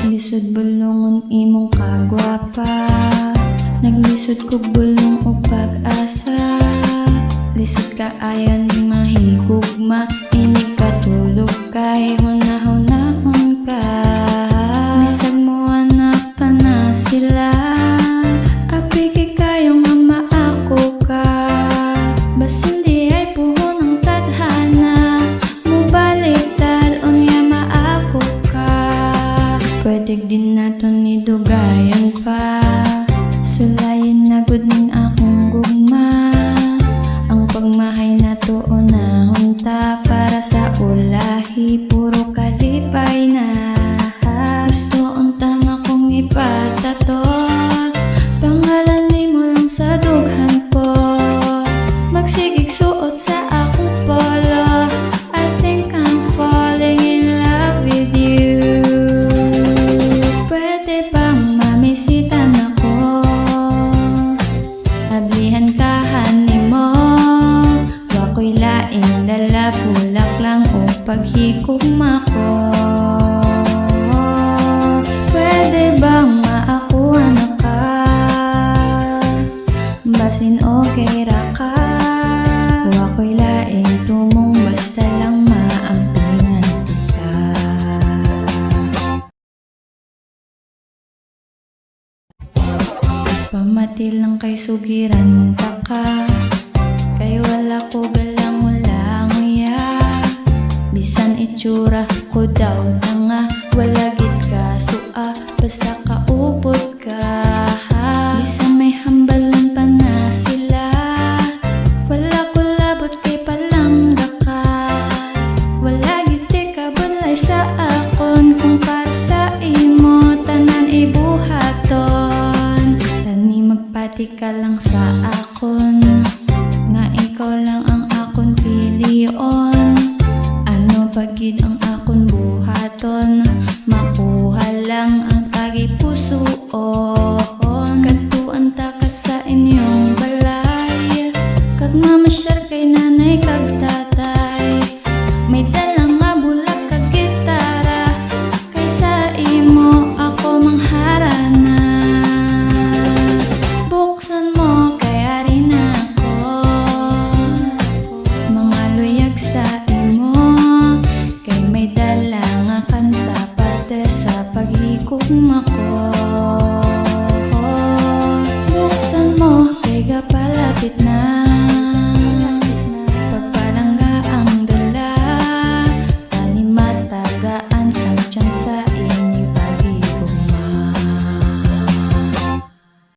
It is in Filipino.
Lisod bulungon imong kagwapa, naglisod ko bulong o pag-asa. Lisod ka ayon di mahigugma, inig katulog kay hunahunahon ka. Lisag mo anak pa na sila, apiki kayong ama ako ka. Bas hindi ay puhon ang tadhana, mubaliktad unya maako ka. Pwede din naton ni dugayon pa, sulayin na gud ning akong gugma. Ang pagmahay na to unahon ta, para sa ulahi puro kalipay na. Gusto unta na kong ipatatot, pangalan ni mo lang sa dughan po. Magsigig suot sa akong polo, I think I'm falling in love with you. Pwede bang mamisitan ako, ablihan kahan ni mo. Wako'y laing dala, bulak lang o paghigugma ko. Pwede bang maakuha na ka, basin okay ra ka. Wako'y laing tumong, basta lang maampingan kita. Pamati lang kay sugiran ta ka, kay wala ko galang wala nguya. Bisan itsura ko daw tanga, wala gid ka sua, basta kaupot ka. Bisan may hambalan pa na sila, wala ko labot kay palangga ka. Wala gid ti ka bunlay sa akon, kung para sa imo tanan ibuhaton. Tani magpati ka lang sa akon, nga ikaw lang ang akon pilion. Ano pagid ang akon buhaton, makuha lang ang tagipusoon. Katuan ta ka sa inyong balay, kag mamasyar kay nanay kag tatay. May dala nga bulak kag gitara, kay sa imo ako mangharana. Buksan mo kay ari na ako, mga luyag sa imo. Kay may dala nga kanta parte sa paghigugma ko. Buksan mo kay gapalapit na,